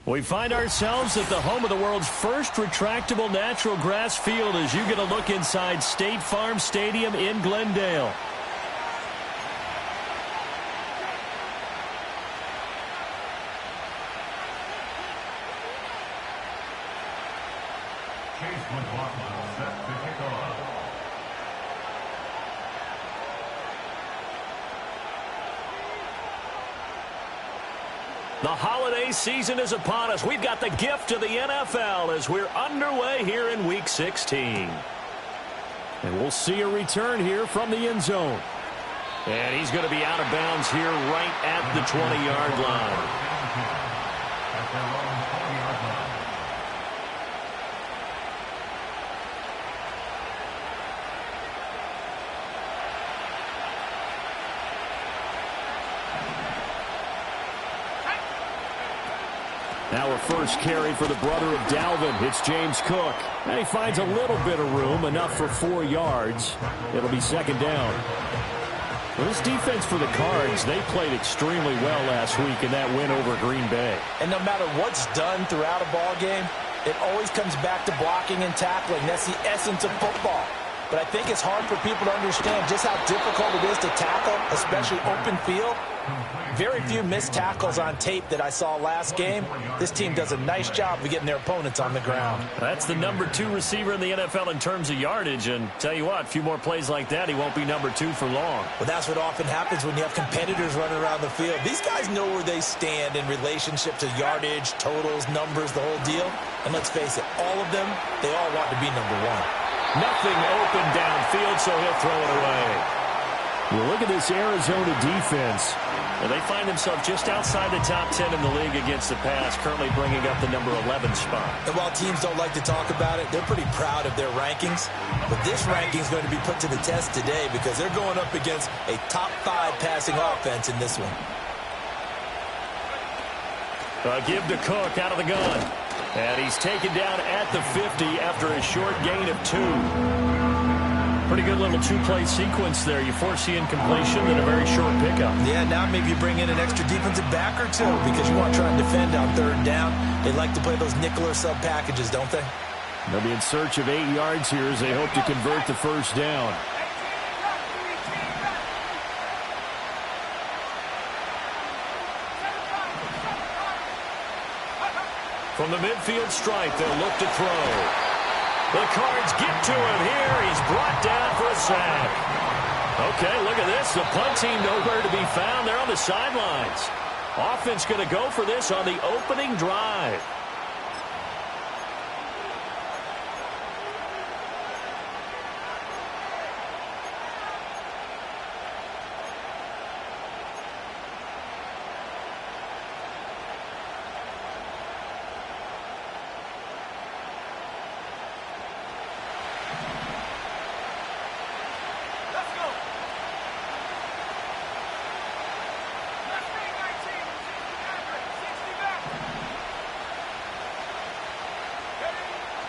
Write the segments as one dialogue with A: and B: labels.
A: We find ourselves at the home of the world's first retractable natural grass field as you get a look inside State Farm Stadium in Glendale. The holiday season is upon us. We've got the gift of the NFL as we're underway here in Week 16. And we'll see a return here from the end zone. And he's going to be out of bounds here right at the 20-yard line. Now a first carry for the brother of Dalvin. It's James Cook. And he finds a little bit of room, enough for 4 yards. It'll be second down. Well, this defense for the Cards, they played extremely well last week in that win over Green Bay.
B: And no matter what's done throughout a ball game, it always comes back to blocking and tackling. That's the essence of football. But I think it's hard for people to understand just how difficult it is to tackle, especially open field. Very few missed tackles on tape that I saw last game. This team does a nice job of getting their opponents on the ground.
A: That's the number 2 receiver in the NFL in terms of yardage. And tell you what, a few more plays like that, he won't be number 2 for long.
B: Well, that's what often happens when you have competitors running around the field. These guys know where they stand in relationship to yardage, totals, numbers, the whole deal. And let's face it, all of them, they all want to be number 1.
A: Nothing open downfield, so he'll throw it away. Well, look at this Arizona defense. Well, they find themselves just outside the top 10 in the league against the pass, currently bringing up the number 11 spot.
B: And while teams don't like to talk about it, they're pretty proud of their rankings. But this ranking is going to be put to the test today because they're going up against a top 5 passing offense in this one.
A: Give to Cook out of the gun. And he's taken down at the 50 after a short gain of 2. Pretty good little 2-play sequence there. You force the incompletion and a very short pickup.
B: Yeah, now maybe you bring in an extra defensive back or 2 because you want to try and defend on 3rd down. They like to play those nickel or sub packages, don't they?
A: They'll be in search of 8 yards here as they hope to convert the first down. From the midfield stripe, they'll look to throw. The Cards get to him here. He's brought down for a sack. Okay, look at this. The punt team nowhere to be found. They're on the sidelines. Offense going to go for this on the opening drive.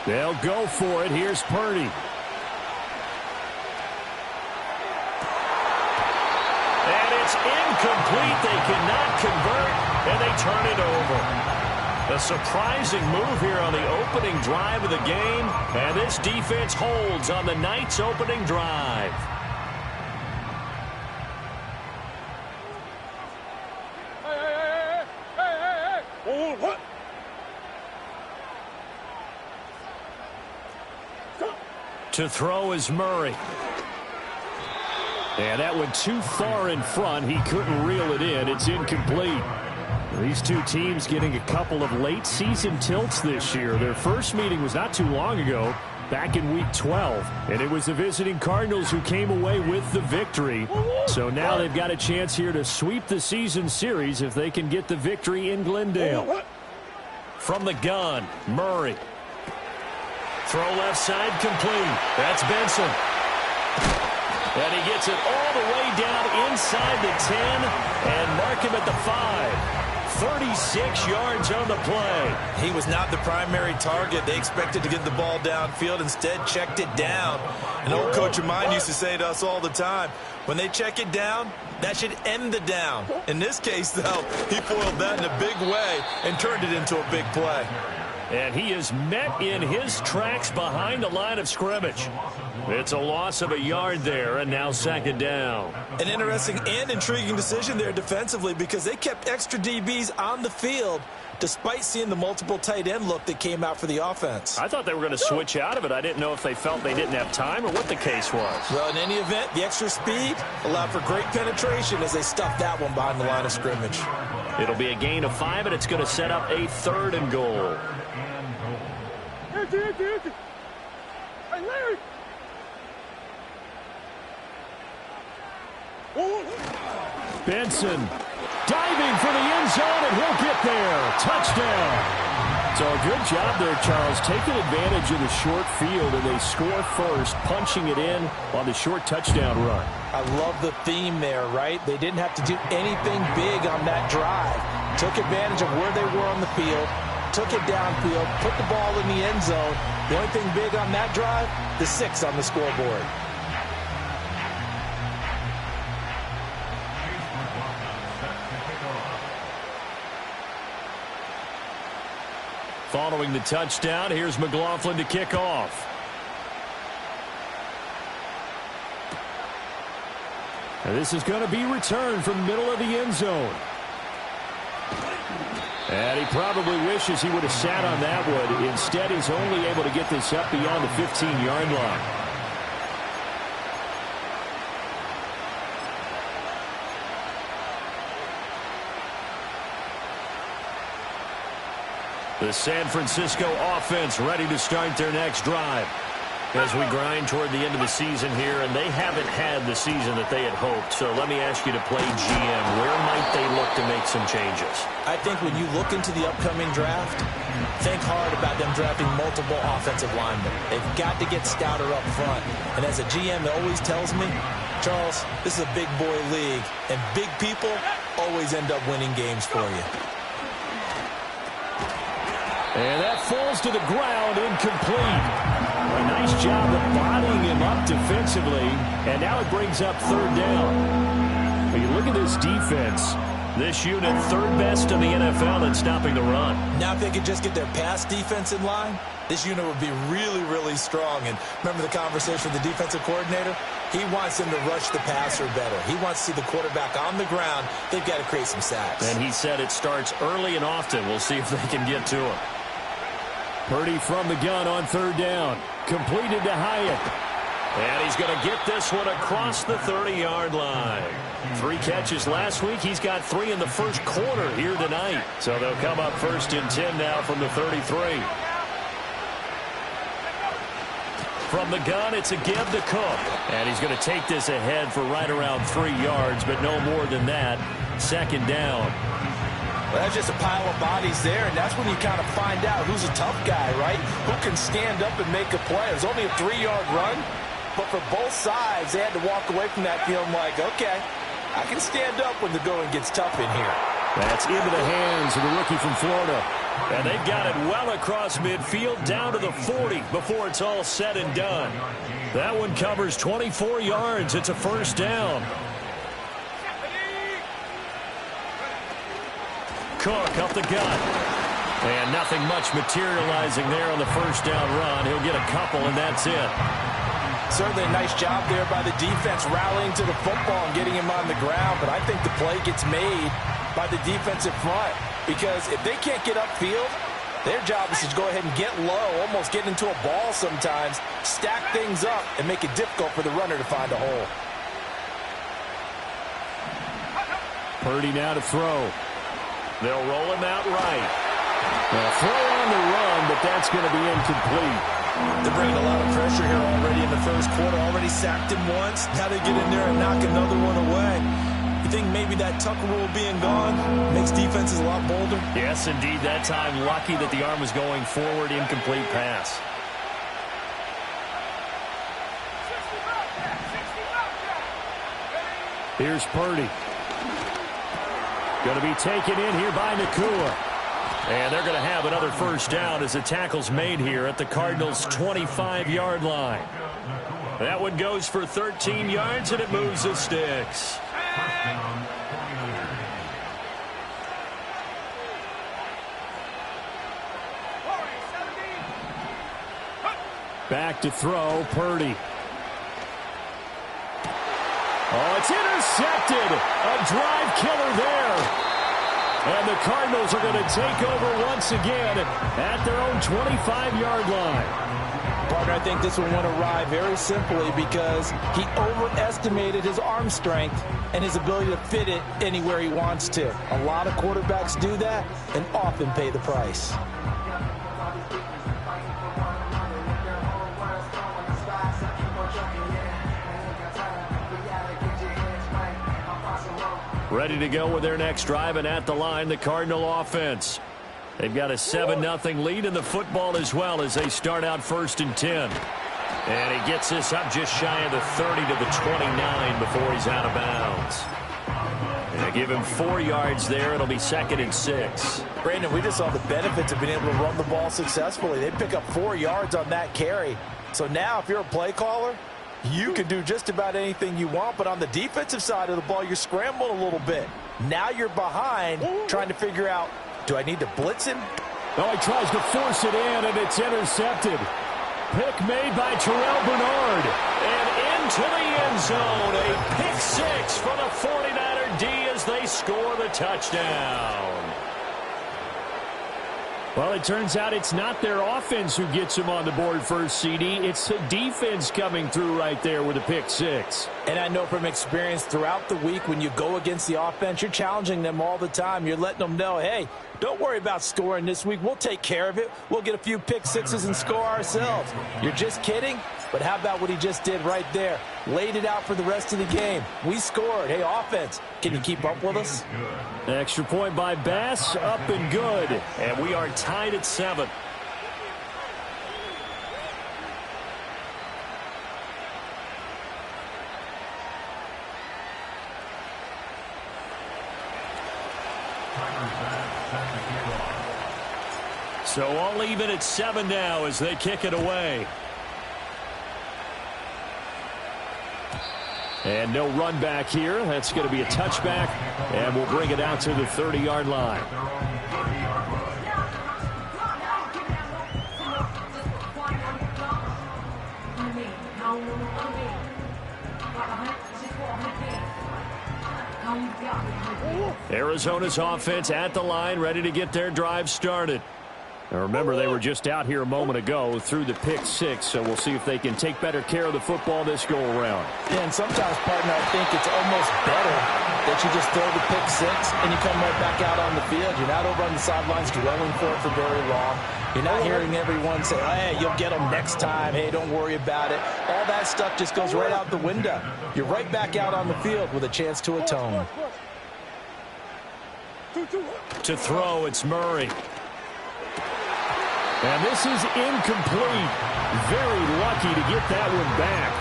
A: They'll go for it. Here's Purdy. And it's incomplete. They cannot convert, and they turn it over. A surprising move here on the opening drive of the game, and this defense holds on the night's opening drive. To throw is Murray. And that went too far in front. He couldn't reel it in. It's incomplete. These two teams getting a couple of late season tilts this year. Their first meeting was not too long ago, back in week 12. And it was the visiting Cardinals who came away with the victory. So now they've got a chance here to sweep the season series if they can get the victory in Glendale. From the gun, Murray. Throw left side complete. That's Benson. And he gets it all the way down inside the 10 and mark him at the 5. 36 yards on the play.
B: He was not the primary target. They expected to get the ball downfield. Instead, checked it down. An old coach of mine used to say to us all the time, when they check it down, that should end the down. In this case, though, he foiled that in a big way and turned it into a big play.
A: And he is met in his tracks behind the line of scrimmage. It's a loss of a yard there, and now second down.
B: An interesting and intriguing decision there defensively because they kept extra DBs on the field despite seeing the multiple tight end look that came out for the offense.
A: I thought they were going to switch out of it. I didn't know if they felt they didn't have time or what the case was.
B: Well, in any event, the extra speed allowed for great penetration as they stuffed that one behind the line of scrimmage.
A: It'll be a gain of 5, and it's going to set up a 3rd and goal.
C: Hey, Larry!
A: Benson diving for the end zone, and he'll get there. Touchdown. So a good job there, Charles, taking advantage of the short field, and they score first, punching it in on the short touchdown run.
B: I love the theme there, right? They didn't have to do anything big on that drive. Took advantage of where they were on the field, took it downfield, put the ball in the end zone. The only thing big on that drive, the 6 on the scoreboard.
A: Following the touchdown, here's McLaughlin to kick off. And this is going to be returned from the middle of the end zone. And he probably wishes he would have sat on that one. Instead, he's only able to get this up beyond the 15-yard line. The San Francisco offense ready to start their next drive. As we grind toward the end of the season here, and they haven't had the season that they had hoped. So let me ask you to play GM. Where might they look to make some changes?
B: I think when you look into the upcoming draft, think hard about them drafting multiple offensive linemen. They've got to get stouter up front. And as a GM, it always tells me, Charles, this is a big boy league, and big people always end up winning games for you.
A: And that falls to the ground, incomplete. A nice job of bodying him up defensively, and now it brings up 3rd down. When you look at this defense, this unit 3rd best in the NFL in stopping the run.
B: Now if they could just get their pass defense in line, this unit would be really, really strong. And remember the conversation with the defensive coordinator? He wants them to rush the passer better. He wants to see the quarterback on the ground. They've got to create some sacks.
A: And he said it starts early and often. We'll see if they can get to him. Purdy from the gun on third down. Completed to Hyatt. And he's going to get this one across the 30-yard line. 3 catches last week. He's got 3 in the first quarter here tonight. So they'll come up 1st and 10 now from the 33. From the gun, it's a give to Cook. And he's going to take this ahead for right around 3 yards, but no more than that. 2nd down.
B: Well, that's just a pile of bodies there, and that's when you kind of find out who's a tough guy, right? Who can stand up and make a play. It was only a 3-yard run, but for both sides, they had to walk away from that feeling like, okay, I can stand up when the going gets tough in here.
A: That's into the hands of the rookie from Florida. And they've got it well across midfield down to the 40 before it's all said and done. That one covers 24 yards. It's a 1st down. Cook up the gut. And nothing much materializing there on the 1st down run. He'll get a couple, and that's it.
B: Certainly a nice job there by the defense rallying to the football and getting him on the ground. But I think the play gets made by the defensive front. Because if they can't get upfield, their job is to go ahead and get low, almost get into a ball sometimes, stack things up, and make it difficult for the runner to find a hole.
A: Purdy now to throw. They'll roll him out right. They'll throw on the run, but that's going to be incomplete.
B: They're bringing a lot of pressure here already in the first quarter. Already sacked him once. Now they get in there and knock another one away. You think maybe that Tucker rule being gone makes defenses a lot bolder?
A: Yes, indeed. That time, lucky that the arm was going forward. Incomplete pass. Here's Purdy. Going to be taken in here by Nakua. And they're going to have another 1st down as the tackle's made here at the Cardinals' 25-yard line. That one goes for 13 yards, and it moves the sticks. Back to throw, Purdy. Oh, it's intercepted. A drive killer there. And the Cardinals are going to take over once again at their own 25-yard line.
B: Partner, I think this one went awry very simply because he overestimated his arm strength and his ability to fit it anywhere he wants to. A lot of quarterbacks do that and often pay the price.
A: Ready to go with their next drive, and at the line, the Cardinal offense. They've got a 7-0 lead in the football as well as they start out 1st and 10. And he gets this up just shy of the 30 to the 29 before he's out of bounds. And they give him 4 yards there. It'll be 2nd and 6.
B: Brandon, we just saw the benefits of being able to run the ball successfully. They pick up 4 yards on that carry. So now if you're a play caller, you can do just about anything you want, but on the defensive side of the ball, you're scrambling a little bit. Now you're behind, trying to figure out, do I need to blitz him?
A: Oh, he tries to force it in, and it's intercepted. Pick made by Terrell Bernard. And into the end zone, a pick 6 for the 49er D as they score the touchdown. Well, it turns out it's not their offense who gets them on the board first, CD. It's the defense coming through right there with a pick 6.
B: And I know from experience throughout the week when you go against the offense, you're challenging them all the time. You're letting them know, hey, don't worry about scoring this week. We'll take care of it. We'll get a few pick 6s and score ourselves. You're just kidding? But how about what he just did right there? Laid it out for the rest of the game. We scored. Hey, offense, can you keep up with us?
A: Extra point by Bass, up and good. And we are tied at 7. So all even at 7 now as they kick it away. And no run back here. That's going to be a touchback, and we'll bring it out to the 30-yard line. Arizona's offense at the line, ready to get their drive started. Now remember, they were just out here a moment ago through the pick six, so we'll see if they can take better care of the football this go-around.
B: Yeah, and sometimes, partner, I think it's almost better that you just throw the pick six and you come right back out on the field. You're not over on the sidelines dwelling for it for very long. You're not hearing everyone say, hey, you'll get them next time. Hey, don't worry about it. All that stuff just goes right out the window. You're right back out on the field with a chance to atone.
A: To throw, it's Murray. And this is incomplete. Very lucky to get that one back.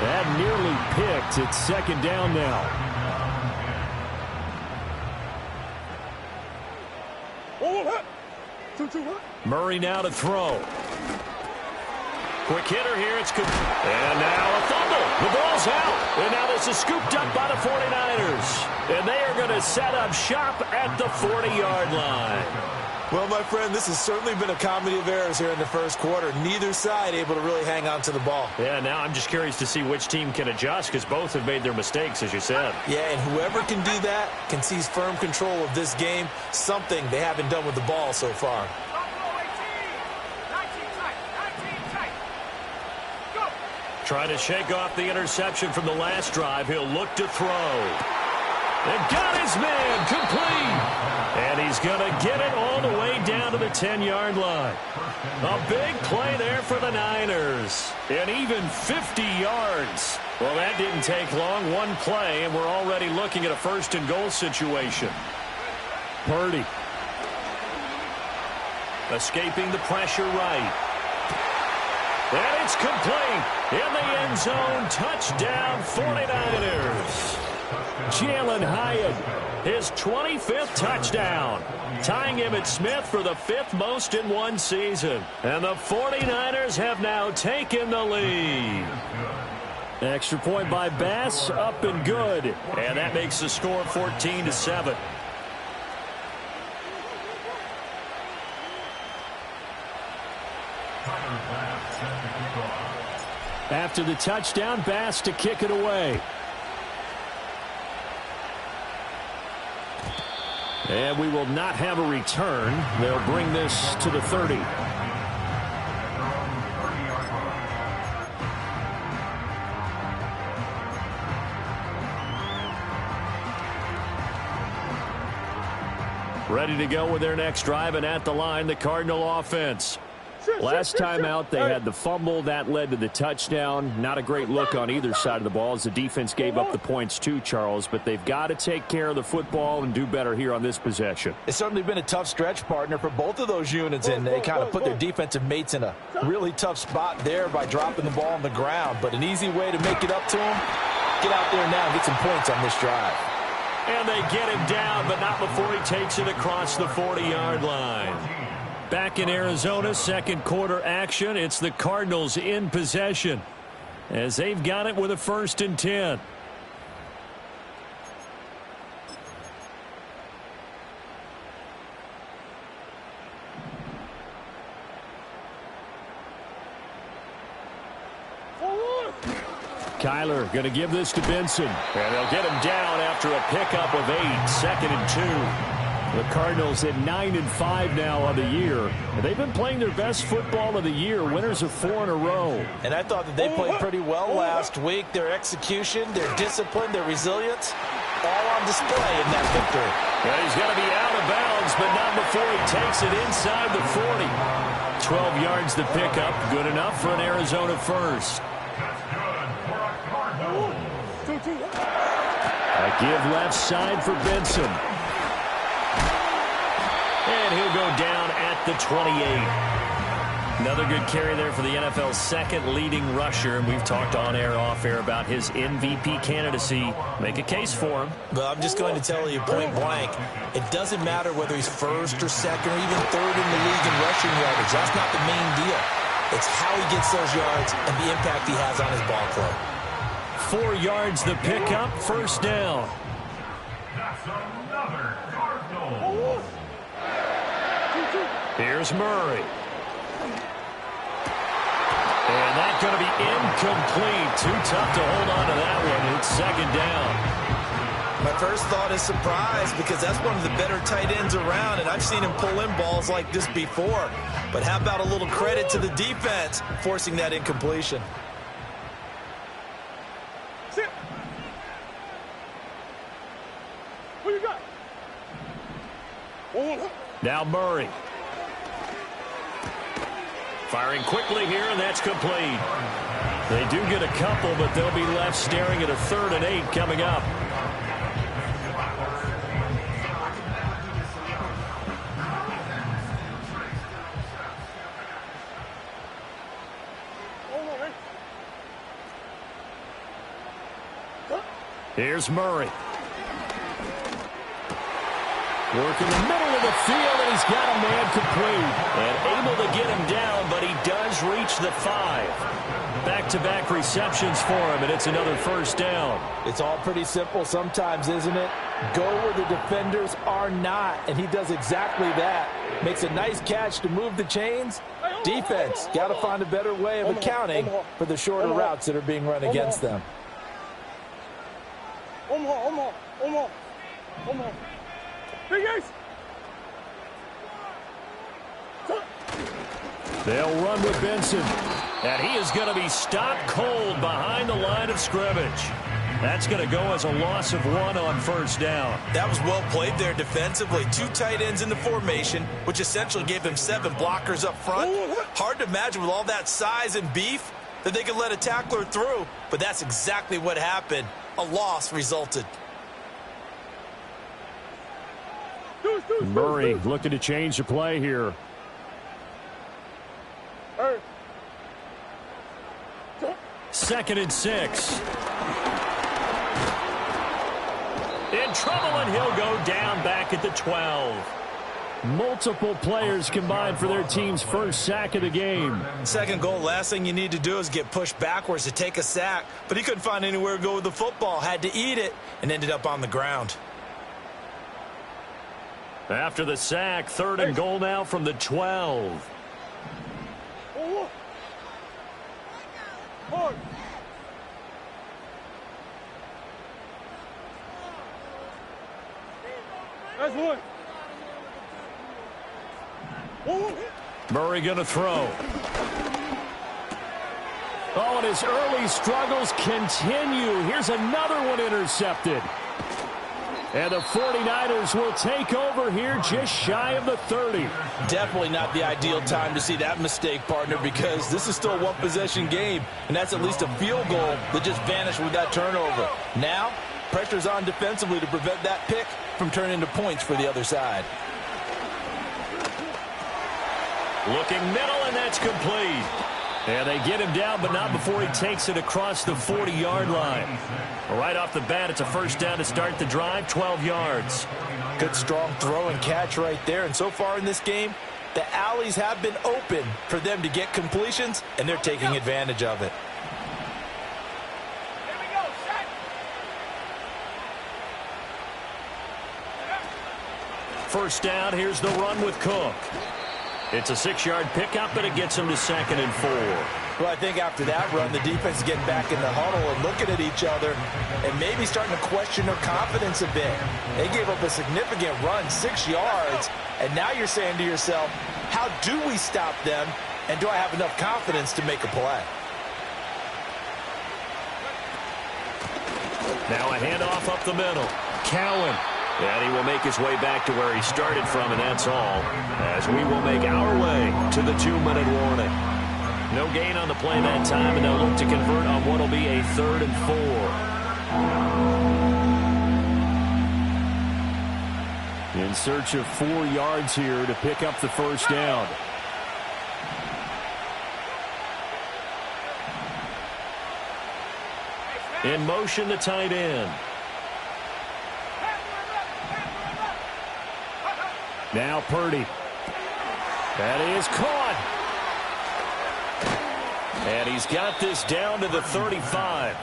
A: That nearly picked. It's second down now. Murray now to throw. Quick hitter here. It's good. And now a fumble. The ball's out. And now this is scooped up by the 49ers. And they are going to set up shop at the 40-yard line.
B: Well, my friend, this has certainly been a comedy of errors here in the first quarter. Neither side able to really hang on to the ball.
A: Yeah, now I'm just curious to see which team can adjust because both have made their mistakes, as you said.
B: Yeah, and whoever can do that can seize firm control of this game, something they haven't done with the ball so far.
A: Trying to shake off the interception from the last drive. He'll look to throw. And got his man complete. And he's going to get it all the way down to the 10-yard line. A big play there for the Niners. And even 50 yards. Well, that didn't take long. One play, and we're already looking at a first-and-goal situation. Purdy. Escaping the pressure right. And it's complete. In the end zone, touchdown 49ers. Jalen Hyatt, his 25th touchdown, tying Emmitt Smith for the 5th most in one season. And the 49ers have now taken the lead. Extra point by Bass, up and good. And that makes the score 14-7. After the touchdown, Bass to kick it away. And we will not have a return. They'll bring this to the 30. Ready to go with their next drive, and at the line, the Cardinal offense. Last time out, they had the fumble. That led to the touchdown. Not a great look on either side of the ball as the defense gave up the points too, Charles. But they've got to take care of the football and do better here on this possession.
B: It's certainly been a tough stretch, partner, for both of those units, and they kind of put their defensive mates in a really tough spot there by dropping the ball on the ground. But an easy way to make it up to them, get out there now and get some points on this drive.
A: And they get him down, but not before he takes it across the 40-yard line. Back in Arizona, second quarter action. It's the Cardinals in possession as they've got it with a 1st and 10. Kyler going to give this to Benson. And they'll get him down after a pickup of 8, 2nd and 2. The Cardinals at 9-5 now on the year. And they've been playing their best football of the year, winners of 4 in a row.
B: And I thought that they played pretty well last week. Their execution, their discipline, their resilience, all on display in that victory.
A: And he's going to be out of bounds, but not before he takes it inside the 40. 12 yards to pick up, good enough for an Arizona first. A give left side for Benson. And he'll go down at the 28. Another good carry there for the NFL's second leading rusher. And we've talked on air, off air about his MVP candidacy. Make a case for him.
B: Well, I'm just going to tell you point blank, it doesn't matter whether he's first or second or even third in the league in rushing yardage. That's not the main deal. It's how he gets those yards and the impact he has on his ball club.
A: 4 yards the pickup, 1st down. Here's Murray. And that's going to be incomplete. Too tough to hold on to that one. It's 2nd down.
B: My first thought is surprise because that's one of the better tight ends around, and I've seen him pull in balls like this before. But how about a little credit to the defense forcing that incompletion?
C: Sit. What you got?
A: Now Murray. Firing quickly here, and that's complete. They do get a couple, but they'll be left staring at a 3rd and 8 coming up. Here's Murray. Work in the middle of the field, and he's got a man complete. And able to get him down, but he does reach the 5. Back-to-back receptions for him, and it's another first down.
B: It's all pretty simple sometimes, isn't it? Go where the defenders are not, and he does exactly that. Makes a nice catch to move the chains. Defense, got to find a better way of accounting for the shorter routes that are being run against them.
C: Big Ace.
A: They'll run with Benson. And he is going to be stopped cold behind the line of scrimmage. That's going to go as a loss of 1 on first down.
B: That was well played there defensively. 2 tight ends in the formation, which essentially gave them 7 blockers up front. Hard to imagine with all that size and beef that they could let a tackler through. But that's exactly what happened. A loss resulted.
A: Murray looking to change the play here. Second and 6. In trouble, and he'll go down back at the 12. Multiple players combined for their team's first sack of the game.
B: Second goal, last thing you need to do is get pushed backwards to take a sack. But he couldn't find anywhere to go with the football. Had to eat it and ended up on the ground.
A: After the sack, 3rd and goal now from the 12.
C: That's one.
A: Murray going to throw. Oh, and his early struggles continue. Here's another one intercepted. And the 49ers will take over here just shy of the 30.
B: Definitely not the ideal time to see that mistake, partner, because this is still a one-possession game, and that's at least a field goal that just vanished with that turnover. Now, pressure's on defensively to prevent that pick from turning into points for the other side.
A: Looking middle, and that's complete. And they get him down, but not before he takes it across the 40-yard line. Right off the bat, it's a first down to start the drive, 12 yards.
B: Good, strong throw and catch right there. And so far in this game, the alleys have been open for them to get completions, and they're taking advantage of it.
A: First down, here's the run with Cook. It's a 6-yard pickup, and it gets him to 2nd and 4.
B: Well, I think after that run, the defense is getting back in the huddle and looking at each other and maybe starting to question their confidence a bit. They gave up a significant run, 6 yards, and now you're saying to yourself, how do we stop them, and do I have enough confidence to make a play?
A: Now a handoff up the middle. Cowan. And he will make his way back to where he started from, and that's all, as we will make our way to the 2-minute warning. No gain on the play that time, and they'll look to convert on what will be a 3rd and 4. In search of 4 yards here to pick up the first down. In motion, the tight end. Now Purdy. That is caught. And he's got this down to the 35.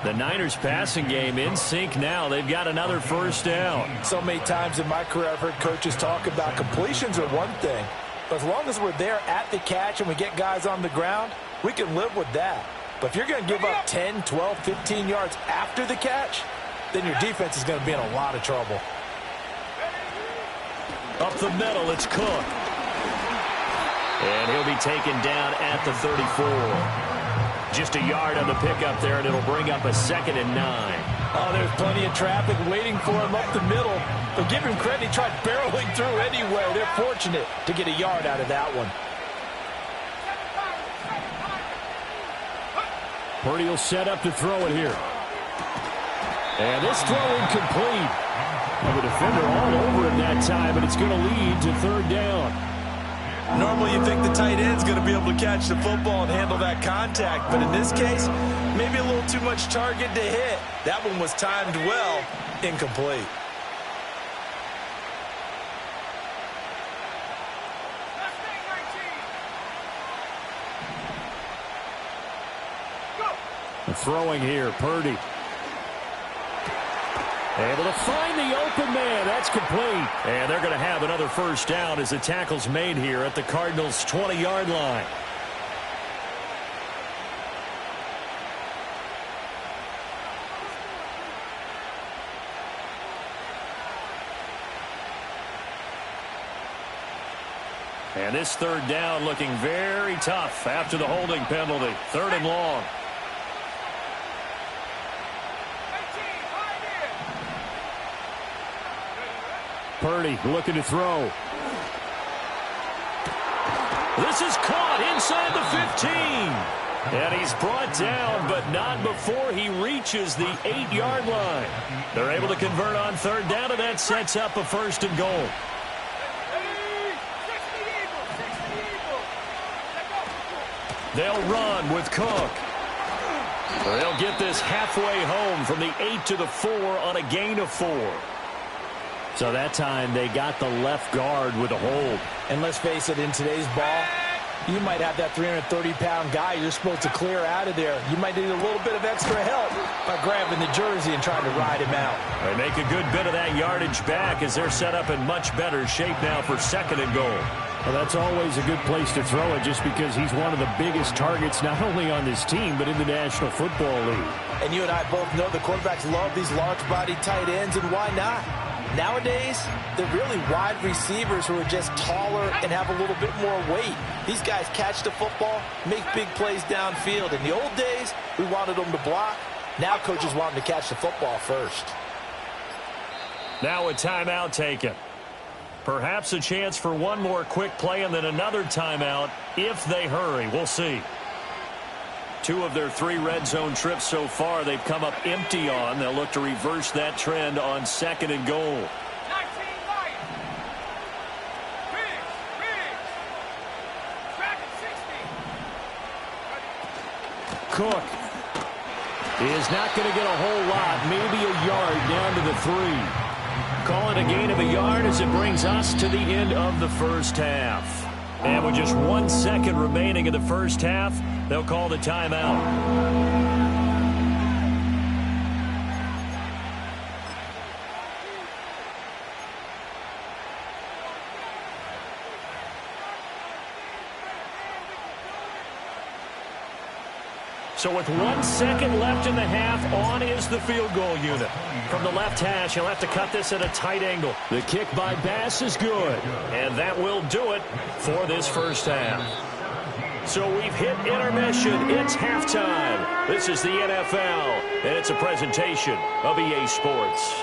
A: The Niners passing game in sync now. They've got another first down.
B: So many times in my career I've heard coaches talk about completions are one thing. But as long as we're there at the catch and we get guys on the ground, we can live with that. But if you're going to give up 10, 12, 15 yards after the catch, then your defense is going to be in a lot of trouble.
A: Up the middle, it's Cook. And he'll be taken down at the 34. Just a yard on the pickup there, and it'll bring up a 2nd and 9.
B: Oh, there's plenty of traffic waiting for him up the middle. But give him credit, he tried barreling through anyway. They're fortunate to get a yard out of that one.
A: Purdy will set up to throw it here. And this throw incomplete. And the defender all over him that time, but it's going to lead to 3rd down.
D: Normally you think the tight end's going to be able to catch the football and handle that contact, but in this case, maybe a little too much target to hit. That one was timed well, incomplete.
A: Throwing here, Purdy. Able to find the open man. That's complete. And they're going to have another 1st down as the tackle's made here at the Cardinals' 20-yard line. And this 3rd down looking very tough after the holding penalty. 3rd and long. Purdy looking to throw. This is caught inside the 15. And he's brought down, but not before he reaches the 8-yard line. They're able to convert on 3rd down, and that sets up a 1st and goal. They'll run with Cook. They'll get this halfway home from the 8 to the 4 on a gain of 4. So that time they got the left guard with a hold.
B: And let's face it, in today's ball, you might have that 330-pound guy you're supposed to clear out of there. You might need a little bit of extra help by grabbing the jersey and trying to ride him out.
A: They make a good bit of that yardage back as they're set up in much better shape now for 2nd and goal. Well, that's always a good place to throw it just because he's one of the biggest targets not only on this team but in the National Football League.
B: And you and I both know the quarterbacks love these large-bodied tight ends, and why not? Nowadays, they're really wide receivers who are just taller and have a little bit more weight. These guys catch the football, make big plays downfield. In the old days, we wanted them to block. Now coaches want them to catch the football first.
A: Now a timeout taken. Perhaps a chance for one more quick play and then another timeout if they hurry. We'll see. 2 of their 3 red zone trips so far they've come up empty on. They'll look to reverse that trend on 2nd and goal. Cook is not going to get a whole lot, maybe a yard down to the 3. Call it a gain of a yard as it brings us to the end of the 1st half. And with just 1 second remaining in the 1st half, they'll call the timeout. So with 1 second left in the half, on is the field goal unit. From the left hash, he'll have to cut this at a tight angle. The kick by Bass is good. And that will do it for this 1st half. So we've hit intermission. It's halftime. This is the NFL, and it's a presentation of EA Sports.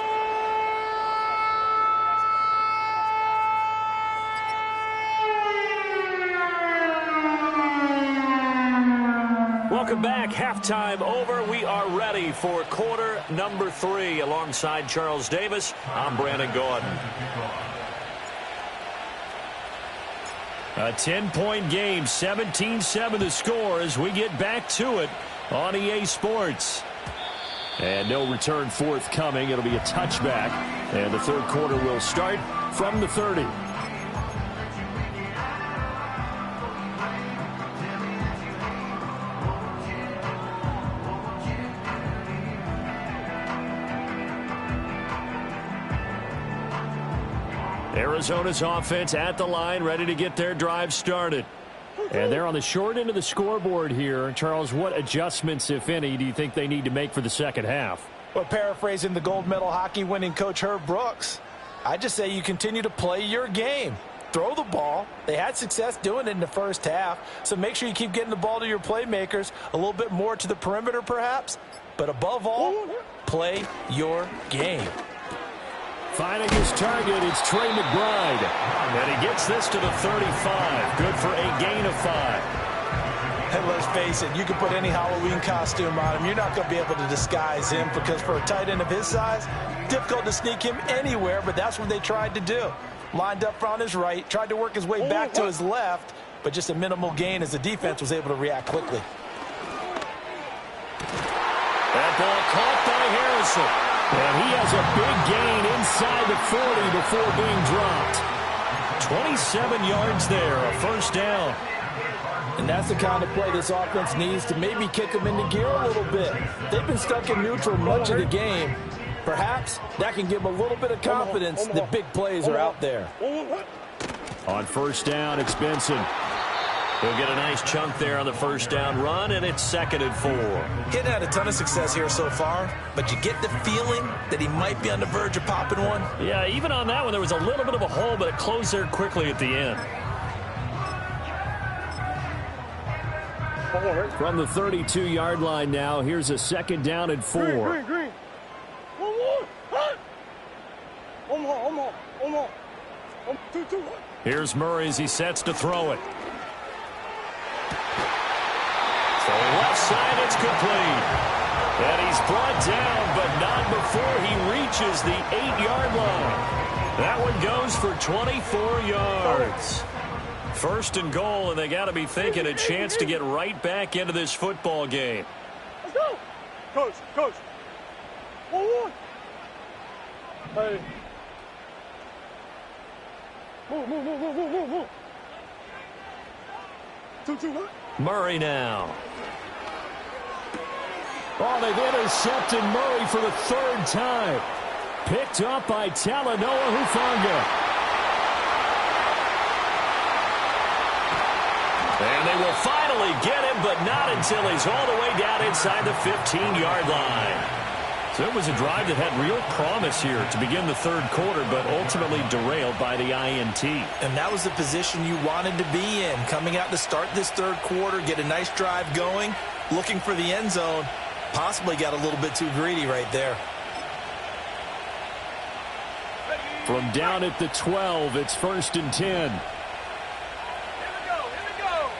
A: Welcome back. Halftime over. We are ready for quarter number 3. Alongside Charles Davis, I'm Brandon Gordon. A 10-point game, 17-7 the score as we get back to it on EA Sports. And no return forthcoming. It'll be a touchback. And the 3rd quarter will start from the 30. Arizona's offense at the line, ready to get their drive started. And they're on the short end of the scoreboard here. Charles, what adjustments, if any, do you think they need to make for the 2nd half?
B: Well, paraphrasing the gold medal hockey winning coach Herb Brooks, I just say you continue to play your game. Throw the ball. They had success doing it in the first half, so make sure you keep getting the ball to your playmakers, a little bit more to the perimeter perhaps, but above all, play your game.
A: Finding his target, it's Trey McBride. And he gets this to the 35. Good for a gain of 5.
B: And let's face it, you can put any Halloween costume on him. You're not going to be able to disguise him because for a tight end of his size, difficult to sneak him anywhere, but that's what they tried to do. Lined up on his right, tried to work his way back to his left, but just a minimal gain as the defense was able to react quickly.
A: That ball caught by Harrison. And he has a big gain inside the 40 before being dropped. 27 yards there, a first down.
B: And that's the kind of play this offense needs to maybe kick them into gear a little bit. They've been stuck in neutral much of the game. Perhaps that can give them a little bit of confidence that big plays are out there.
A: On first down, it's Benson. He'll get a nice chunk there on the first down run, and it's 2nd and 4.
B: He hadn't had a ton of success here so far, but you get the feeling that he might be on the verge of popping one.
A: Yeah, even on that one, there was a little bit of a hole, but it closed there quickly at the end. From the 32-yard line now, here's a 2nd down and 4.
C: Green. One more. 2.
A: Here's Murray as he sets to throw it. So left side, it's complete. And he's brought down, but not before he reaches the 8-yard line. That one goes for 24 yards. 1st and goal, and they got to be thinking a chance to get right back into this football game.
C: Let's go. Coach. 1. Hey. Move. 2.
A: Murray now. Oh, they've intercepted Murray for the 3rd time. Picked up by Talanoa Hufanga. And they will finally get him, but not until he's all the way down inside the 15-yard line. So it was a drive that had real promise here to begin the 3rd quarter, but ultimately derailed by the INT.
B: And that was the position you wanted to be in. Coming out to start this 3rd quarter, get a nice drive going, looking for the end zone. Possibly got a little bit too greedy right there.
A: From down at the 12, it's 1st and 10.
C: Here we go.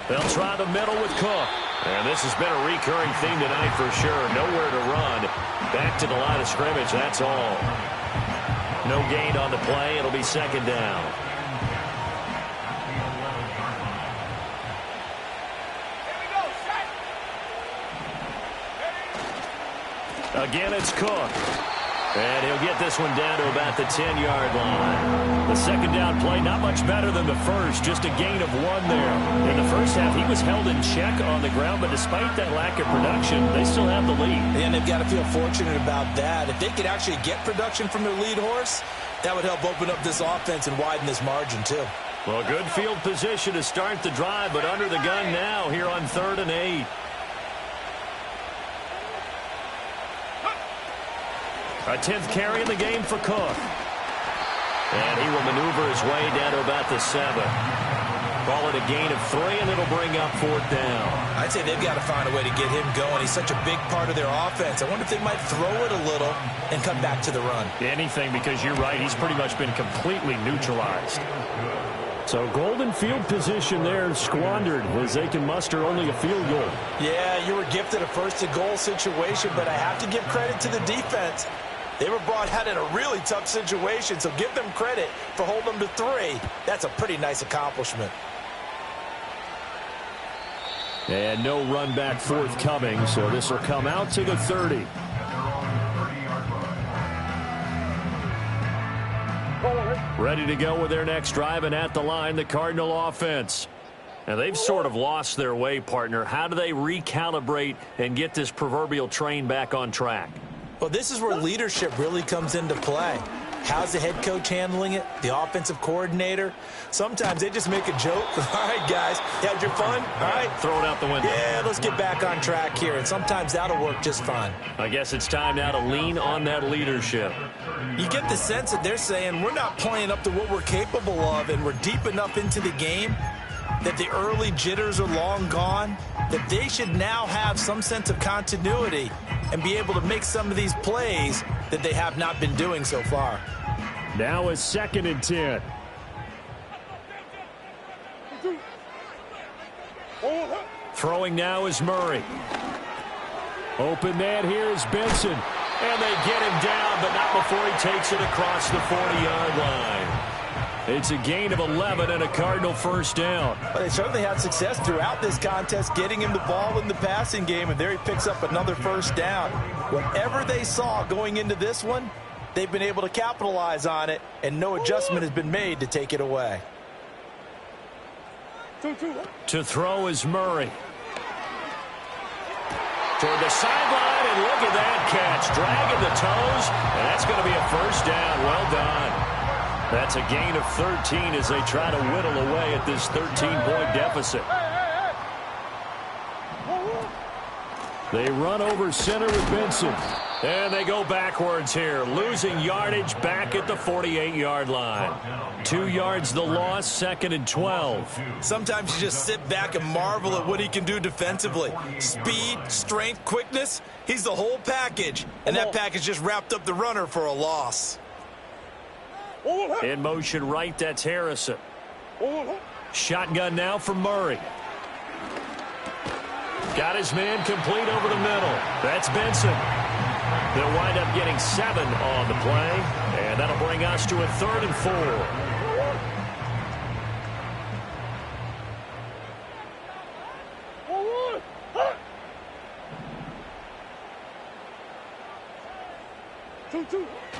A: They'll try the middle with Cook. And this has been a recurring theme tonight for sure. Nowhere to run. Back to the line of scrimmage, that's all. No gain on the play. It'll be 2nd down. Again, it's Cook. And he'll get this one down to about the 10-yard line. The 2nd down play, not much better than the first, just a gain of 1 there. In the first half, he was held in check on the ground, but despite that lack of production, they still have the lead.
B: And they've got to feel fortunate about that. If they could actually get production from their lead horse, that would help open up this offense and widen this margin, too.
A: Well, good field position to start the drive, but under the gun now here on 3rd and 8. A 10th carry in the game for Cook. And he will maneuver his way down to about the 7. Call it a gain of 3, and it'll bring up 4th down.
B: I'd say they've got to find a way to get him going. He's such a big part of their offense. I wonder if they might throw it a little and come back to the run.
A: Anything, because you're right. He's pretty much been completely neutralized. So golden field position there squandered as they can muster only a field goal.
B: Yeah, you were gifted a 1st-and-goal situation, but I have to give credit to the defense. They were brought out in a really tough situation, so give them credit for holding them to 3. That's a pretty nice accomplishment.
A: And no run back forthcoming, so this will come out to the 30. Ready to go with their next drive, and at the line, the Cardinal offense. Now, they've sort of lost their way, partner. How do they recalibrate and get this proverbial train back on track?
B: Well, this is where leadership really comes into play. How's the head coach handling it? The offensive coordinator? Sometimes they just make a joke. All right, guys, you had your fun? All right.
A: Throw it out the window.
B: Yeah, let's get back on track here, and sometimes that'll work just fine.
A: I guess it's time now to lean on that leadership.
B: You get the sense that they're saying we're not playing up to what we're capable of, and we're deep enough into the game that the early jitters are long gone, that they should now have some sense of continuity and be able to make some of these plays that they have not been doing so far.
A: Now is 2nd and 10. Throwing now is Murray. Open man here is Benson. And they get him down, but not before he takes it across the 40-yard line. It's a gain of 11 and a Cardinal first down.
B: Well, they certainly had success throughout this contest getting him the ball in the passing game, and there he picks up another first down. Whatever they saw going into this one, they've been able to capitalize on it, and no adjustment has been made to take it away.
A: To throw is Murray. Toward the sideline, and look at that catch. Dragging the toes, and that's going to be a first down. Well done. That's a gain of 13 as they try to whittle away at this 13-point deficit. They run over center with Benson. And they go backwards here, losing yardage back at the 48-yard line. 2 yards the loss, 2nd and 12.
D: Sometimes you just sit back and marvel at what he can do defensively. Speed, strength, quickness, he's the whole package. And that package just wrapped up the runner for a loss.
A: In motion right, that's Harrison. Shotgun now for Murray. Got his man complete over the middle. That's Benson. They'll wind up getting 7 on the play, and that'll bring us to a 3rd and 4.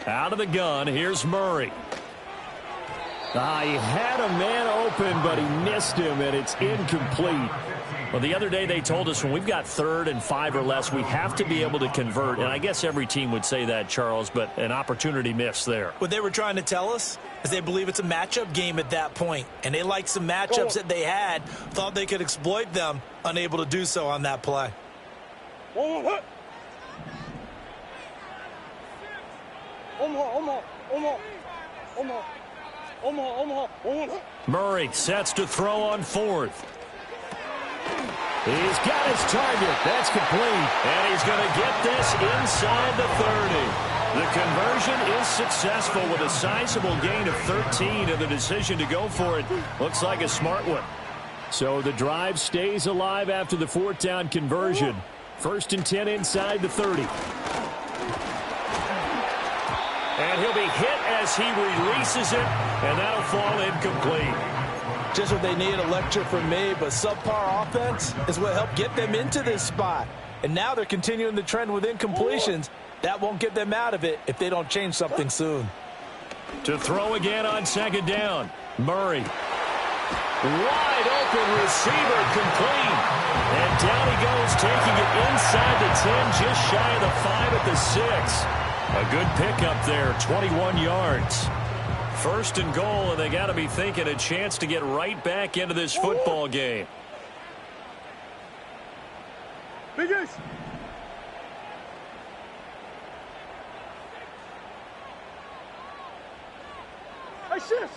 A: Out of the gun, here's Murray. He had a man open, but he missed him, and it's incomplete. Well, the other day they told us when we've got 3rd and 5 or less, we have to be able to convert. And I guess every team would say that, Charles, but an opportunity missed there.
B: What they were trying to tell us is they believe it's a matchup game at that point. And they liked some matchups that they had, thought they could exploit them, unable to do so on that play.
A: Murray sets to throw on 4th. He's got his target. That's complete. And he's going to get this inside the 30. The conversion is successful with a sizable gain of 13, and the decision to go for it looks like a smart one. So the drive stays alive after the 4th down conversion. 1st and 10 inside the 30. And he'll be hit as he releases it, and that'll fall incomplete.
B: Just what they need, a lecture from me, but subpar offense is what helped get them into this spot. And now they're continuing the trend with incompletions. That won't get them out of it if they don't change something soon.
A: To throw again on 2nd down, Murray. Wide open receiver, complete. And down he goes, taking it inside the 10, just shy of the 5 at the 6. A good pickup there, 21 yards. 1st and goal, and they got to be thinking a chance to get right back into this football game.
C: Big Ace. Hey, shit.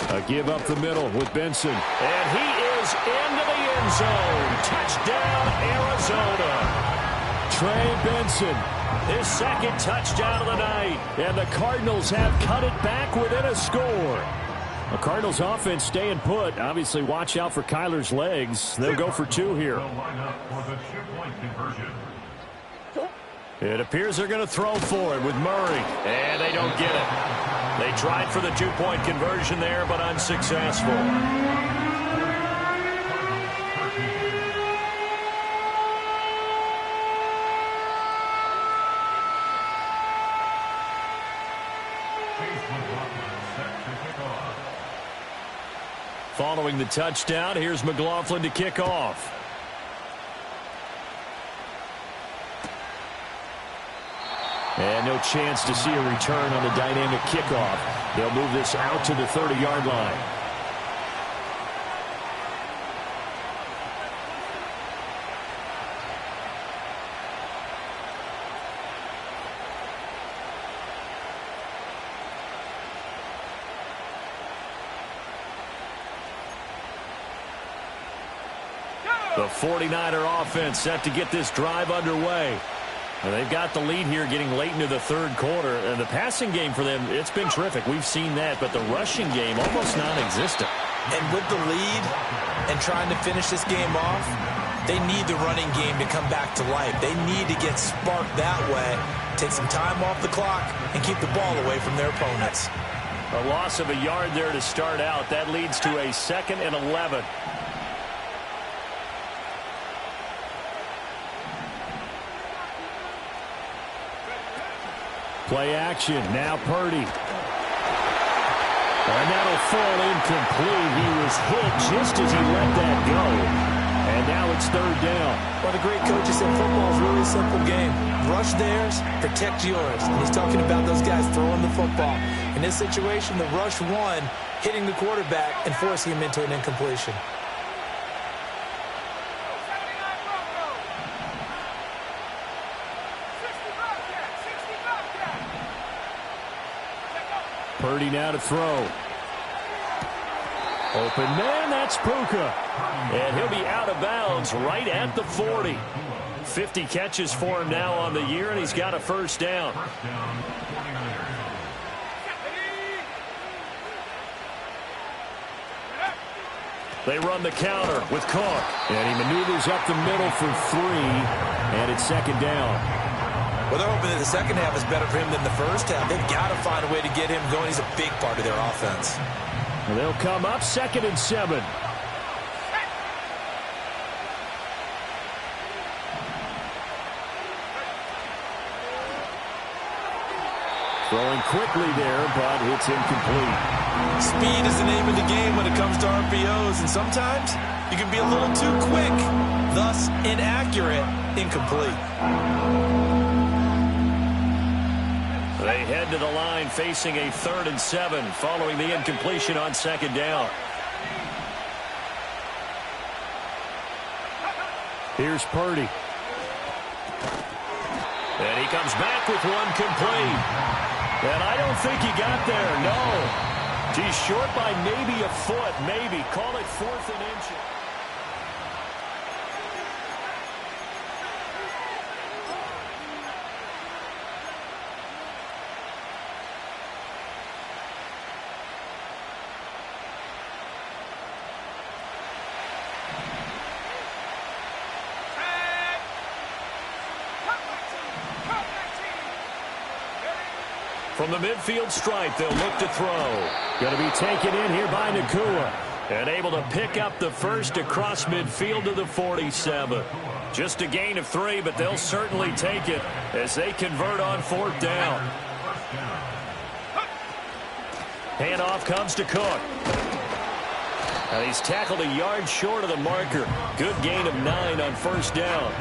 A: A give up the middle with Benson. And he is into the end zone. Touchdown, Arizona. Trey Benson, his 2nd touchdown of the night. And the Cardinals have cut it back within a score. The Cardinals offense staying put. Obviously, watch out for Kyler's legs. They'll go for 2 here. It appears they're going to throw for it with Murray. And they don't get it. They tried for the 2-point conversion there, but unsuccessful. Following the touchdown, here's McLaughlin to kick off. And no chance to see a return on the dynamic kickoff. They'll move this out to the 30-yard line. The 49er offense set to get this drive underway. And they've got the lead here getting late into the third quarter. And the passing game for them, it's been terrific. We've seen that. But the rushing game, almost non-existent.
B: And with the lead and trying to finish this game off, they need the running game to come back to life. They need to get sparked that way, take some time off the clock, and keep the ball away from their opponents.
A: A loss of a yard there to start out. That leads to a 2nd and 11. Play action. Now Purdy. And that'll fall incomplete. He was hit just as he let that go. And now it's 3rd down.
B: Well, the great coaches said football is really a simple game. Rush theirs, protect yours. And he's talking about those guys throwing the football. In this situation, the rush one, hitting the quarterback and forcing him into an incompletion.
A: Purdy now to throw. Open man, that's Puka. And he'll be out of bounds right at the 40. 50 catches for him now on the year, and he's got a 1st down. They run the counter with Cook. And he maneuvers up the middle for 3. And it's 2nd down.
B: Well, they're hoping that the second half is better for him than the first half. They've got to find a way to get him going. He's a big part of their offense.
A: Well, they'll come up 2nd and 7. Throwing quickly there, but it's incomplete.
D: Speed is the name of the game when it comes to RPOs, and sometimes you can be a little too quick, thus inaccurate, incomplete.
A: They head to the line facing a 3rd and 7 following the incompletion on 2nd down. Here's Purdy. And he comes back with one complete. And I don't think he got there, no. He's short by maybe a foot, maybe. Call it 4th and inches. From the midfield stripe, they'll look to throw. Going to be taken in here by Nakua. And able to pick up the first across midfield to the 47. Just a gain of 3, but they'll certainly take it as they convert on 4th down. Handoff comes to Cook. And he's tackled a yard short of the marker. Good gain of 9 on 1st down.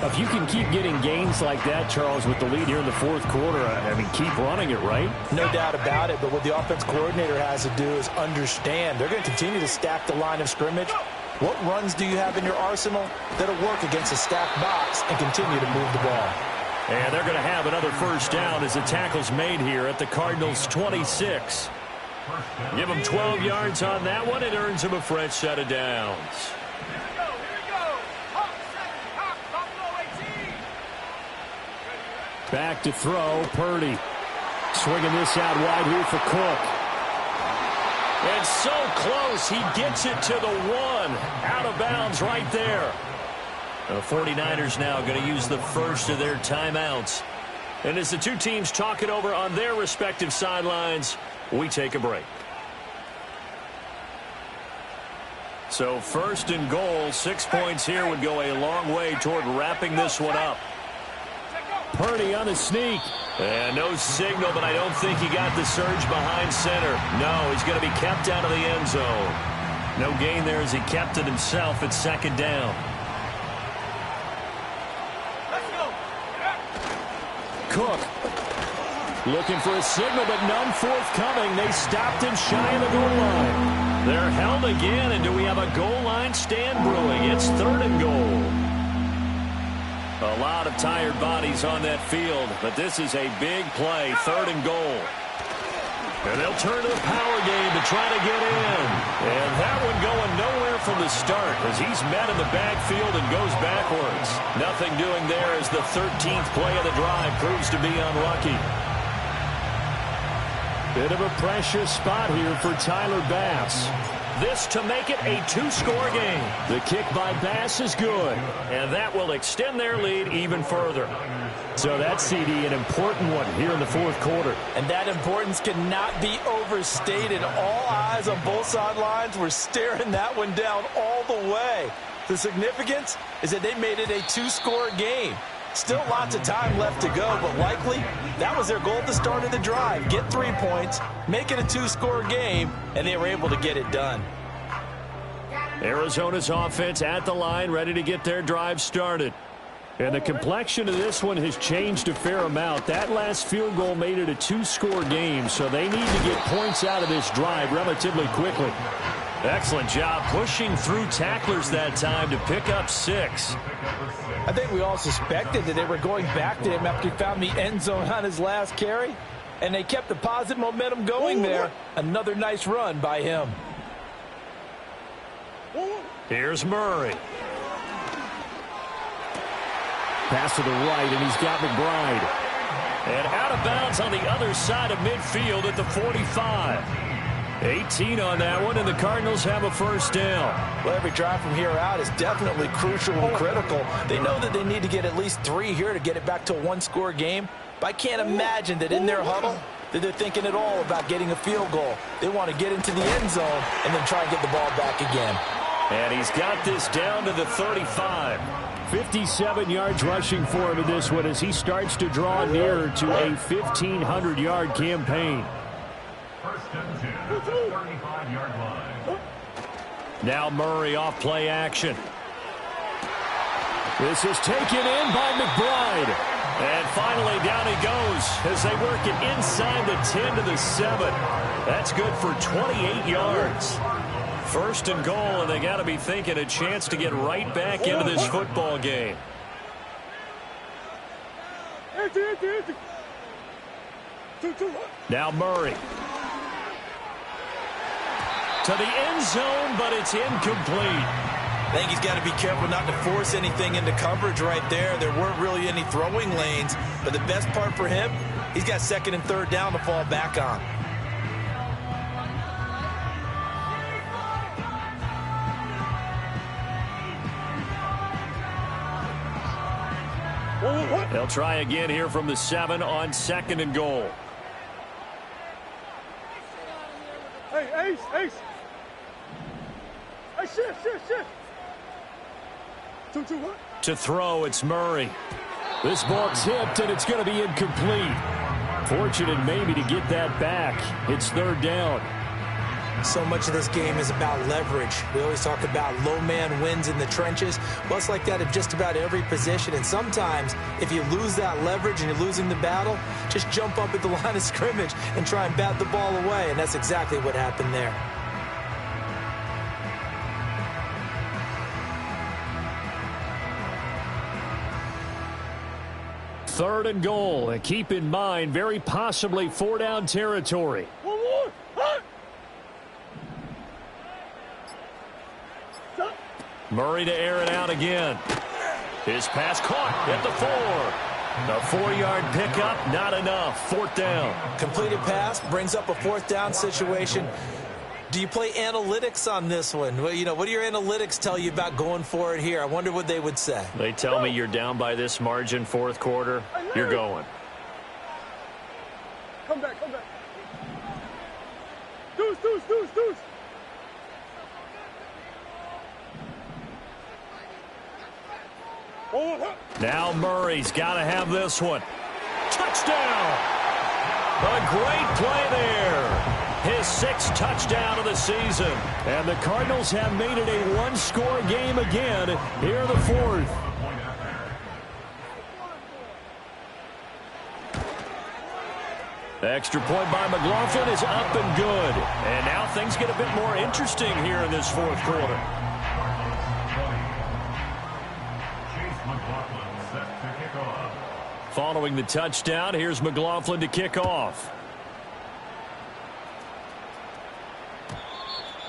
A: If you can keep getting gains like that, Charles, with the lead here in the 4th quarter, I mean, keep running it, right?
B: No doubt about it, but what the offense coordinator has to do is understand. They're going to continue to stack the line of scrimmage. What runs do you have in your arsenal that'll work against a stacked box and continue to move the ball?
A: And they're going to have another 1st down as the tackle's made here at the Cardinals' 26. Give them 12 yards on that one. It earns them a fresh set of downs. Back to throw, Purdy. Swinging this out wide here for Cook. And so close, he gets it to the 1. Out of bounds right there. The 49ers now going to use the first of their timeouts. And as the two teams talk it over on their respective sidelines, we take a break. So 1st and goal, 6 points here would go a long way toward wrapping this one up. Purdy on the sneak. And no signal, but I don't think he got the surge behind center. No, he's going to be kept out of the end zone. No gain there as he kept it himself at 2nd down. Cook. Looking for a signal, but none forthcoming. They stopped him shy of the goal line. They're held again, and do we have a goal line stand brewing? It's 3rd and goal. A lot of tired bodies on that field, but this is a big play, 3rd and goal. And they'll turn to the power game to try to get in. And that one going nowhere from the start as he's met in the backfield and goes backwards. Nothing doing there as the 13th play of the drive proves to be unlucky. Bit of a precious spot here for Tyler Bass. This to make it a 2-score game. The kick by Bass is good, and that will extend their lead even further. So that's, CD, an important one here in the 4th quarter.
B: And that importance cannot be overstated. All eyes on both sidelines were staring that one down all the way. The significance is that they made it a 2-score game. Still lots of time left to go, but likely that was their goal at the start of the drive. Get 3 points, make it a 2-score game, and they were able to get it done.
A: Arizona's offense at the line, ready to get their drive started. And the complexion of this one has changed a fair amount. That last field goal made it a 2-score game, so they need to get points out of this drive relatively quickly. Excellent job pushing through tacklers that time to pick up 6.
B: I think we all suspected that they were going back to him after he found the end zone on his last carry, and they kept the positive momentum going there. Another nice run by him.
A: Here's Murray. Pass to the right, and he's got McBride. And out of bounds on the other side of midfield at the 45. 18 on that one, and the Cardinals have a 1st down.
B: Well, every drive from here out is definitely crucial and critical. They know that they need to get at least 3 here to get it back to a 1-score game. But I can't imagine that in their huddle that they're thinking at all about getting a field goal. They want to get into the end zone and then try and get the ball back again.
A: And he's got this down to the 35. 57 yards rushing for him in this one as he starts to draw nearer to a 1,500-yard campaign. Now Murray off play action. This is taken in by McBride. And finally down he goes as they work it inside the 10 to the 7. That's good for 28 yards. 1st and goal, and they got to be thinking a chance to get right back into this football game. Now Murray. To the end zone, but it's incomplete.
D: I think he's got to be careful not to force anything into coverage right there. There weren't really any throwing lanes, but the best part for him, he's got 2nd and 3rd down to fall back on.
A: They'll try again here from the 7 on 2nd and goal.
C: Hey, Ace. Hey, shit. What?
A: To throw, it's Murray. This ball tipped, and it's going to be incomplete. Fortunate maybe to get that back. It's 3rd down.
B: So much of this game is about leverage. We always talk about low man wins in the trenches. Well, it's like that in just about every position. And sometimes, if you lose that leverage and you're losing the battle, just jump up at the line of scrimmage and try and bat the ball away. And that's exactly what happened there.
A: Third and goal. And keep in mind, very possibly 4-down territory. Murray to air it out again. His pass caught at the 4. A 4-yard pickup, not enough. 4th down.
B: Completed pass brings up a 4th down situation. Do you play analytics on this one? Well, you know, what do your analytics tell you about going for it here? I wonder what they would say.
A: They tell me you're down by this margin 4th quarter. You're going.
C: Come back. Deuce.
A: Now Murray's got to have this one. Touchdown! A great play there. His 6th touchdown of the season. And the Cardinals have made it a 1-score game again here in the 4th. Extra point by McLaughlin is up and good. And now things get a bit more interesting here in this fourth quarter. Following the touchdown, here's McLaughlin to kick off.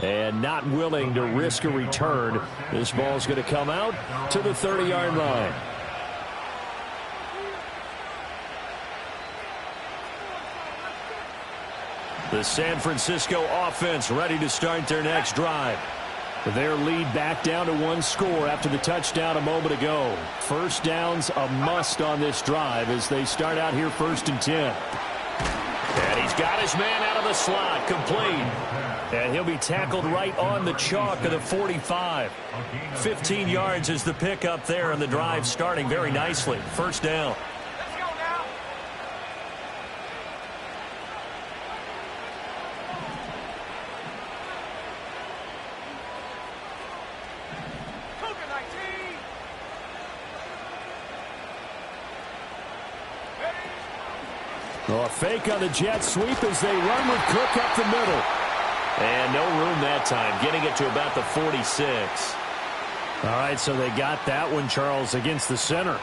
A: And not willing to risk a return. This ball's going to come out to the 30-yard line. The San Francisco offense ready to start their next drive. Their lead back down to one score after the touchdown a moment ago. First down's a must on this drive as they start out here 1st and 10. And he's got his man out of the slot, complete. And he'll be tackled right on the chalk of the 45. 15 yards is the pickup there, and the drive starting very nicely. First down. Well, a fake on the jet sweep as they run with Cook up the middle. And no room that time, getting it to about the 46. All right, so they got that one, Charles, against the center.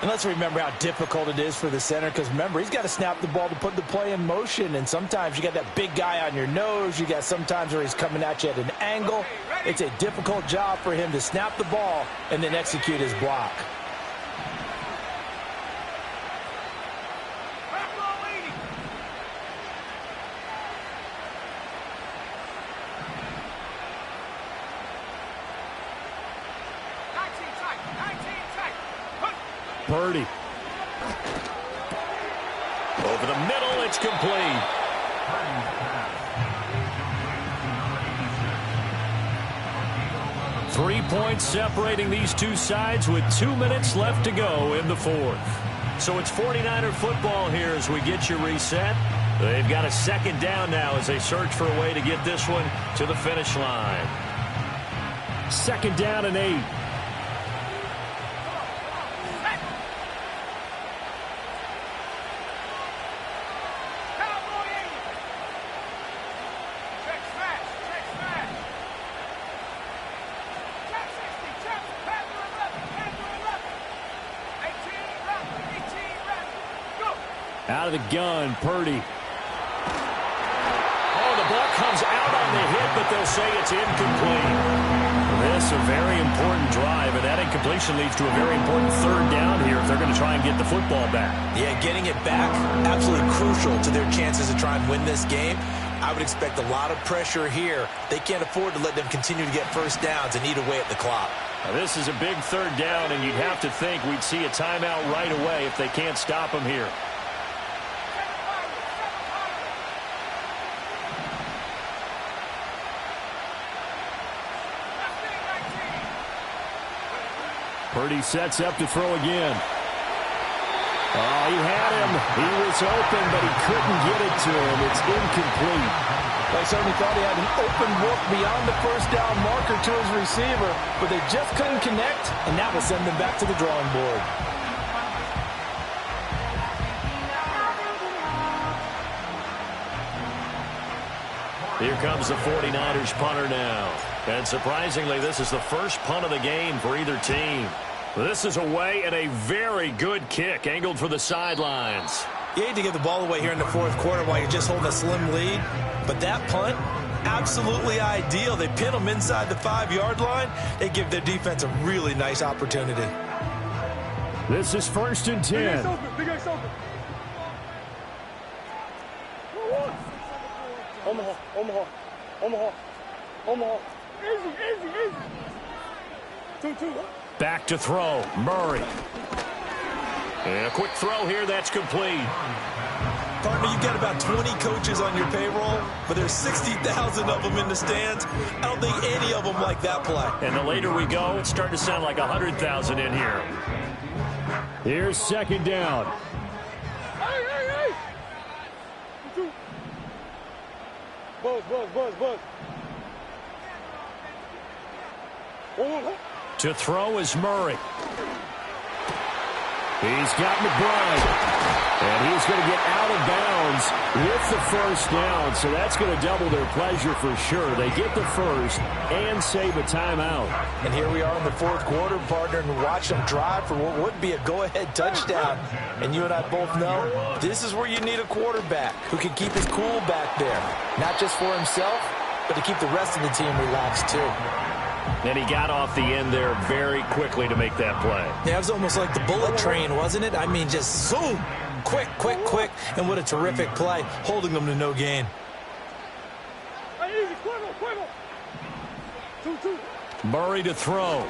B: And let's remember how difficult it is for the center, because remember, he's got to snap the ball to put the play in motion, and sometimes you got that big guy on your nose. You got sometimes where he's coming at you at an angle. It's a difficult job for him to snap the ball and then execute his block.
A: Purdy. Over the middle, it's complete. Three points separating these two sides with 2 minutes left to go in the fourth. So it's 49er football here as we get you reset. They've got a second down now as they search for a way to get this one to the finish line. Second down and 8. Out of the gun, Purdy. Oh, the ball comes out on the hit, but they'll say it's incomplete. This a very important drive, and that incompletion leads to a very important third down here if they're going to try and get the football back.
B: Yeah, getting it back, absolutely crucial to their chances to try and win this game. I would expect a lot of pressure here. They can't afford to let them continue to get first downs and eat away at the clock.
A: Now, this is a big third down, and you'd have to think we'd see a timeout right away if they can't stop them here. Purdy sets up to throw again. Oh, he had him. He was open, but he couldn't get it to him. It's incomplete.
B: They certainly thought he had an open look beyond the first down marker to his receiver, but they just couldn't connect, and that will send them back to the drawing board.
A: Here comes the 49ers punter now. And surprisingly, this is the first punt of the game for either team. This is away and a very good kick angled for the sidelines.
B: You hate to give the ball away here in the fourth quarter while you're just holding a slim lead, but that punt, absolutely ideal. They pin them inside the 5-yard line. They give their defense a really nice opportunity.
A: This is 1st and 10.
C: Big Ace open. Big Ace open. Omaha. Omaha. Omaha. Omaha. Easy, easy, easy. 2-2.
A: Back to throw, Murray. And a quick throw here, that's complete.
D: Partner, you've got about 20 coaches on your payroll, but there's 60,000 of them in the stands. I don't think any of them like that play.
A: And the later we go, it's starting to sound like 100,000 in here. Here's second down.
C: Hey, hey, hey. 2-2. Buzz, buzz, buzz, buzz.
A: To throw is Murray. He's got McBride. And he's going to get out of bounds with the first down, so that's going to double their pleasure for sure. They get the first and save a timeout.
B: And here we are in the fourth quarter, partner, and watch them drive for what would be a go-ahead touchdown. And you and I both know this is where you need a quarterback who can keep his cool back there, not just for himself, but to keep the rest of the team relaxed too.
A: And he got off the end there very quickly to make that play.
B: Yeah, it was almost like the bullet train, wasn't it? I mean, just zoom. Quick, quick, quick, and what a terrific play, holding them to no gain.
A: Murray to throw.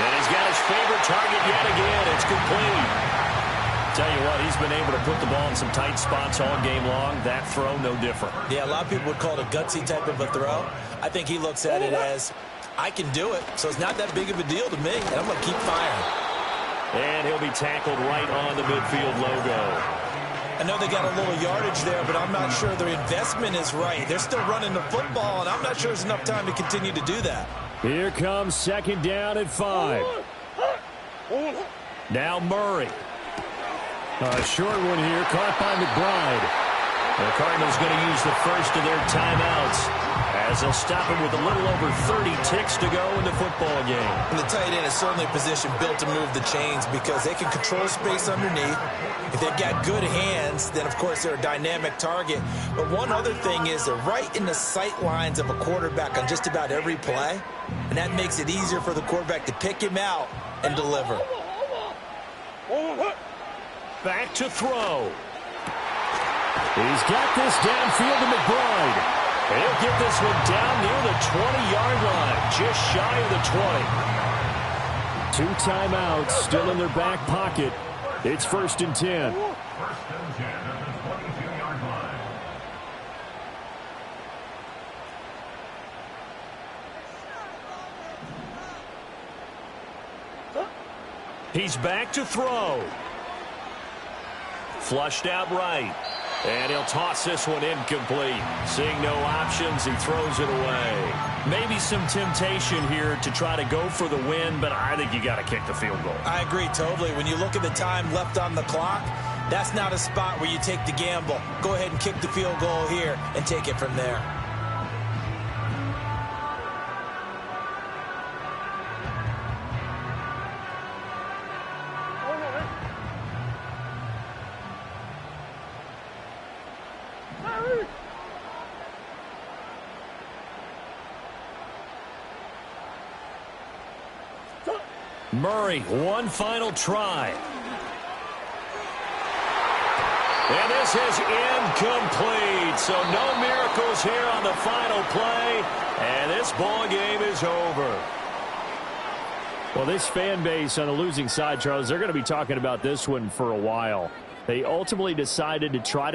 A: And he's got his favorite target yet again. It's complete. Tell you what, he's been able to put the ball in some tight spots all game long. That throw, no different.
B: Yeah, a lot of people would call it a gutsy type of a throw. I think he looks at it as, I can do it, so it's not that big of a deal to me, and I'm going to keep firing.
A: And he'll be tackled right on the midfield logo.
B: I know they got a little yardage there, but I'm not sure their investment is right. They're still running the football, and I'm not sure there's enough time to continue to do that.
A: Here comes second down at 5. Now Murray. A short one here, caught by McBride. The Cardinals going to use the first of their timeouts as they'll stop him with a little over 30 ticks to go in the football game.
B: And the tight end is certainly a position built to move the chains because they can control space underneath. If they've got good hands, then, of course, they're a dynamic target. But one other thing is they're right in the sight lines of a quarterback on just about every play, and that makes it easier for the quarterback to pick him out and deliver.
A: Back to throw. He's got this downfield to McBride. He'll get this one down near the 20-yard line, just shy of the 20. 2 timeouts still in their back pocket. It's 1st and 10. He's back to throw. Flushed out right. And he'll toss this one incomplete. Seeing no options, he throws it away. Maybe some temptation here to try to go for the win, but I think you got to kick the field goal.
B: I agree totally. When you look at the time left on the clock, that's not a spot where you take the gamble. Go ahead and kick the field goal here and take it from there.
A: Murray, one final try. And this is incomplete. So no miracles here on the final play. And this ball game is over. Well, this fan base on the losing side, Charles, they're going to be talking about this one for a while. They ultimately decided to try to